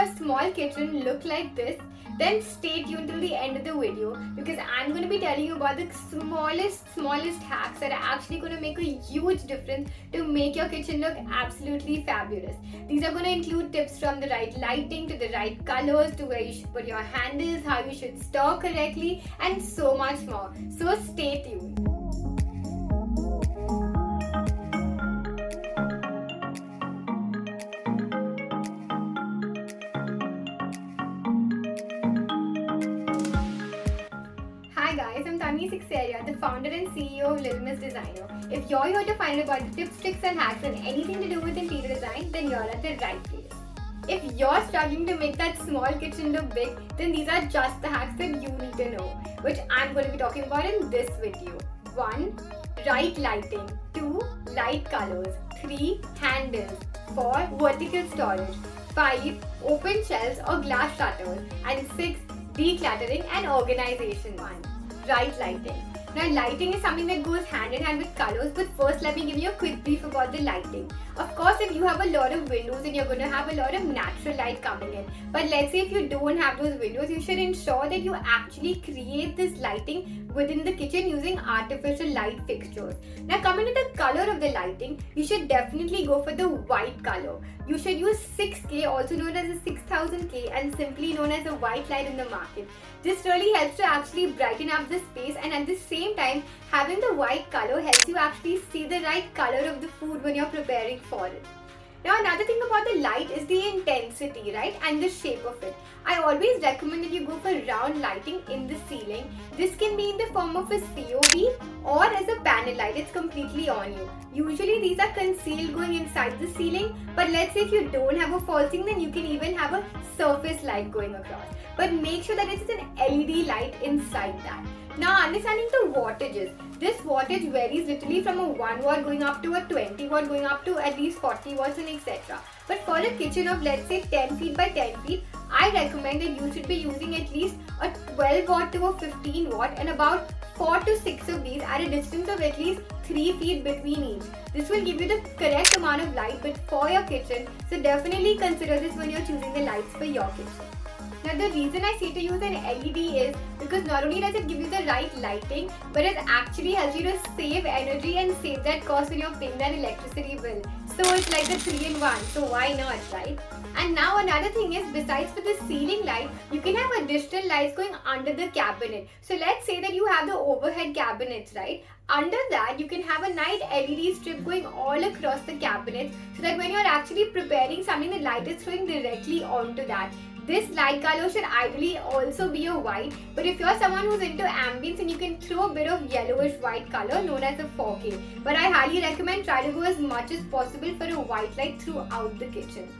your small kitchen look like this, then stay tuned till the end of the video, because I'm going to be telling you about the smallest hacks that are actually going to make a huge difference to make your kitchen look absolutely fabulous. These are going to include tips from the right lighting to the right colors to where you should put your handles, how you should store correctly, and so much more. So stay tuned. Hi guys, I'm Tanvi Sikseria, the founder and CEO of Little Miss Designer. If you're here to find out about the tips, tricks and hacks and anything to do with interior design, then you're at the right place. If you're struggling to make that small kitchen look big, then these are just the hacks that you need to know, which I'm going to be talking about in this video. 1. Right lighting. 2. Light colors. 3. Handles. 4. Vertical storage. 5. Open shelves or glass shutters. And 6. Decluttering and organization. 1. Right lighting. Now lighting is something that goes hand in hand with colors, but first let me give you a quick brief about the lighting. Of course, if you have a lot of windows, then you're going to have a lot of natural light coming in. But let's say if you don't have those windows, you should ensure that you actually create this lighting within the kitchen using artificial light fixtures. Now coming to the color of the lighting, you should definitely go for the white color. You should use 6K, also known as a 6000K, and simply known as a white light in the market. This really helps to actually brighten up the space, and at the same time, having the white color helps you actually see the right color of the food when you're preparing for it. Now another thing about the light is the intensity, right, and the shape of it. I always recommend that you go for round lighting in the ceiling. This can be in the form of a COB or as a panel light. It's completely on you. Usually these are concealed going inside the ceiling, but let's say if you don't have a false ceiling, then you can even have a surface light going across. But make sure that it's an LED light inside that. Now understanding the wattages. This wattage varies literally from a 1 watt going up to a 20 watt going up to at least 40 watts and etc. But for a kitchen of let's say 10 feet by 10 feet, I recommend that you should be using at least a 12 watt to a 15 watt and about 4 to 6 of these at a distance of at least 3 feet between each. This will give you the correct amount of light but for your kitchen, so definitely consider this when you're choosing the lights for your kitchen. Now the reason I say to use an LED is because not only does it give you the right lighting, but it actually helps you to save energy and save that cost when you're paying that electricity bill. So it's like a 3-in-1, so why not, right? And now another thing is, besides for the ceiling light, you can have additional lights going under the cabinet. So let's say that you have the overhead cabinets, right? Under that, you can have a night LED strip going all across the cabinet so that when you're actually preparing something, the light is throwing directly onto that. This light color should ideally also be a white, but if you're someone who's into ambience, then you can throw a bit of yellowish white color known as a 4K. But I highly recommend try to go as much as possible for a white light throughout the kitchen.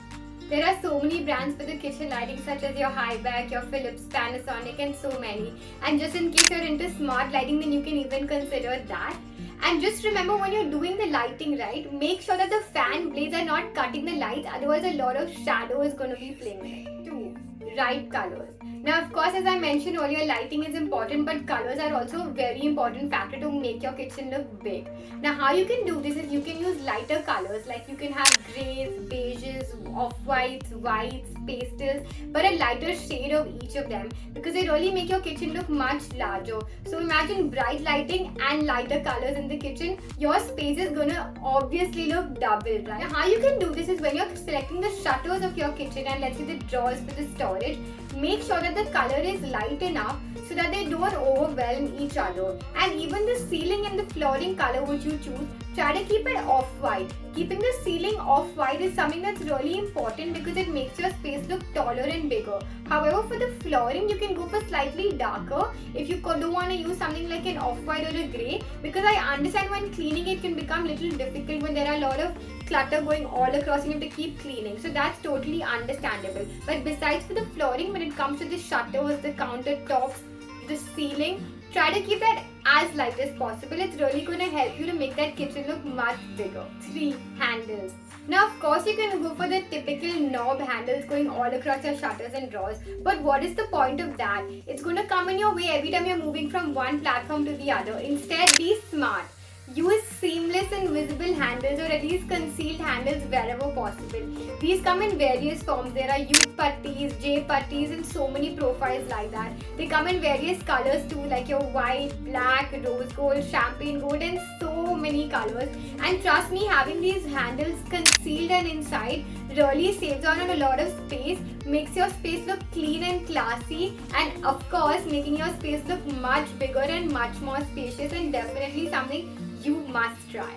There are so many brands for the kitchen lighting such as your Hyback, your Philips, Panasonic and so many. And just in case you're into smart lighting, then you can even consider that. And just remember when you're doing the lighting, right, make sure that the fan blades are not cutting the lights, otherwise a lot of shadow is going to be playing with it. 2. Right colors. Now of course, as I mentioned earlier, lighting is important, but colors are also a very important factor to make your kitchen look big. Now how you can do this is you can use lighter colors, like you can have greys, beiges, off-whites, whites, pastels, but a lighter shade of each of them because they really make your kitchen look much larger. So imagine bright lighting and lighter colors in the kitchen, your space is gonna obviously look double, right? Now how you can do this is when you're selecting the shutters of your kitchen and let's say the drawers for the storage, make sure that the color is light enough so that they don't overwhelm each other. And even the ceiling and the flooring color which you choose, try to keep it off-white. Keeping the ceiling off-white is something that's really important because it makes your space look taller and bigger. However, for the flooring, you can go for slightly darker if you don't want to use something like an off-white or a grey, because I understand when cleaning it can become a little difficult when there are a lot of clutter going all across and you have to keep cleaning. So that's totally understandable. But besides for the flooring, when it comes to the shutters, the countertops, the ceiling, try to keep that as light as possible. It's really going to help you to make that kitchen look much bigger. 3. Handles. Now of course you can go for the typical knob handles going all across your shutters and drawers, but what is the point of that? It's going to come in your way every time you're moving from one platform to the other. Instead, be smart. Use seamless and visible handles, or at least concealed handles wherever possible. These come in various forms. There are U putties, J putties, and so many profiles like that. They come in various colors too, like your white, black, rose gold, champagne gold, and so many colors. And trust me, having these handles concealed and inside really saves on a lot of space, makes your space look clean and classy, and of course making your space look much bigger and much more spacious, and definitely something you must try.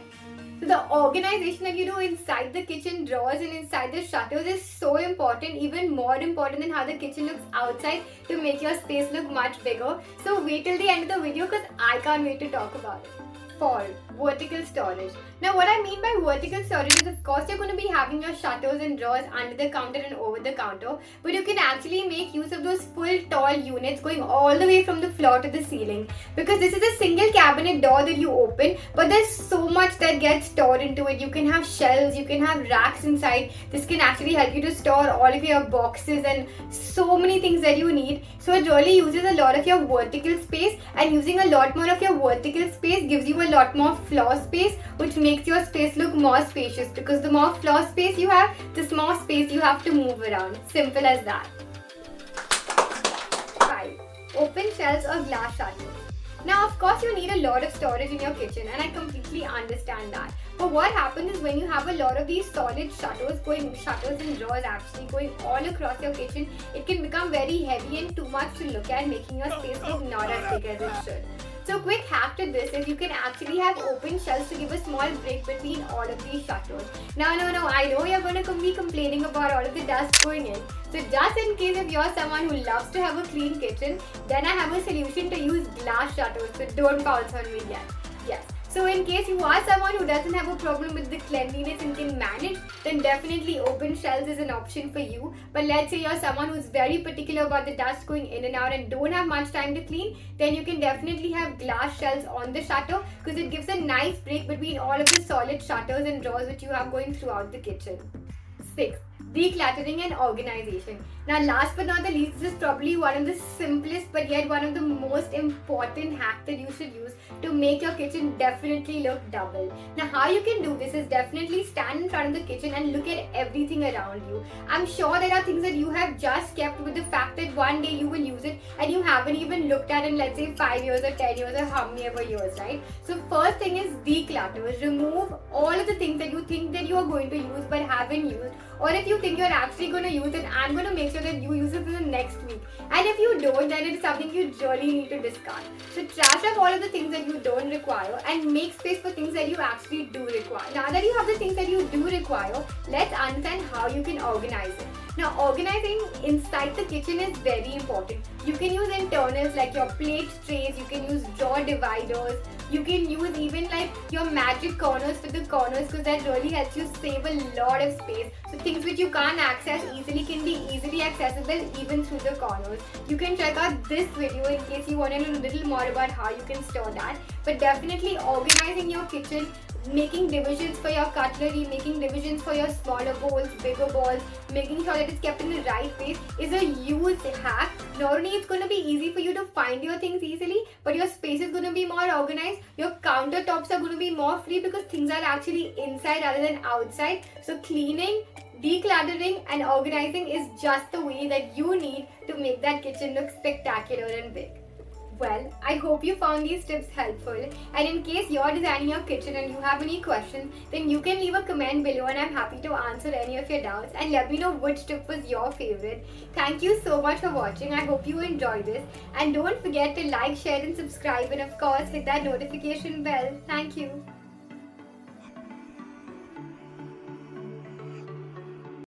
So the organization that you do inside the kitchen drawers and inside the shutters is so important, even more important than how the kitchen looks outside, to make your space look much bigger. So wait till the end of the video because I can't wait to talk about it. 4. Vertical storage. Now what I mean by vertical storage is, of course you're going to be having your shutters and drawers under the counter and over the counter, but you can actually make use of those full tall units going all the way from the floor to the ceiling, because this is a single cabinet door that you open, but there's so much that gets stored into it. You can have shelves, you can have racks inside. This can actually help you to store all of your boxes and so many things that you need. So it really uses a lot of your vertical space, and using a lot more of your vertical space gives you a lot more floor space, which makes your space look more spacious, because the more floor space you have, the more space you have to move around. Simple as that. 5. Open shelves or glass shutters. Now of course you need a lot of storage in your kitchen, and I completely understand that. But what happens is, when you have a lot of these solid shutters and drawers actually going all across your kitchen, it can become very heavy and too much to look at, making your space look not as big as it should. So quick hack to this is, you can actually have open shelves to give a small break between all of these shutters. Now I know you're going to be complaining about all of the dust going in. So just in case if you're someone who loves to have a clean kitchen, then I have a solution to use glass shutters, so don't bounce on me yet. Yes. So in case you are someone who doesn't have a problem with the cleanliness and can manage, then definitely open shelves is an option for you. But let's say you're someone who's very particular about the dust going in and out and don't have much time to clean, then you can definitely have glass shelves on the shutter, because it gives a nice break between all of the solid shutters and drawers which you have going throughout the kitchen. 6. Decluttering and organization. Now last but not the least, this is probably one of the simplest but yet one of the most important hacks that you should use to make your kitchen definitely look double. Now how you can do this is, definitely stand in front of the kitchen and look at everything around you. I'm sure there are things that you have just kept with the fact that one day you will use it and you haven't even looked at in, let's say, 5 years or 10 years or how many ever years, right? So first thing is declutter. Remove all of the things that you think that you are going to use but haven't used, or if you think you're actually going to use it, I'm going to make sure that you use it in the next week. And if you don't, then it's something you really need to discard. So trash up all of the things that you don't require and make space for things that you actually do require. Now that you have the things that you do require, let's understand how you can organize it. Now organizing inside the kitchen is very important. You can use internals like your plate trays, you can use drawer dividers, you can use even like your magic corners for the corners, because that really helps you save a lot of space. So things which you can't access easily can be easily accessible even through the corners. You can check out this video in case you want to know a little more about how you can store that. But definitely organizing your kitchen, making divisions for your cutlery, making divisions for your smaller bowls, bigger bowls, making sure that it's kept in the right place is a huge hack. Not only it's going to be easy for you to find your things easily, but your space is going to be more organized. Your countertops are going to be more free because things are actually inside rather than outside. So cleaning, decluttering and organizing is just the way that you need to make that kitchen look spectacular and big. Well, I hope you found these tips helpful, and in case you're designing your kitchen and you have any questions, then you can leave a comment below and I'm happy to answer any of your doubts, and let me know which tip was your favorite. Thank you so much for watching. I hope you enjoyed this, and don't forget to like, share and subscribe, and of course hit that notification bell. Thank you.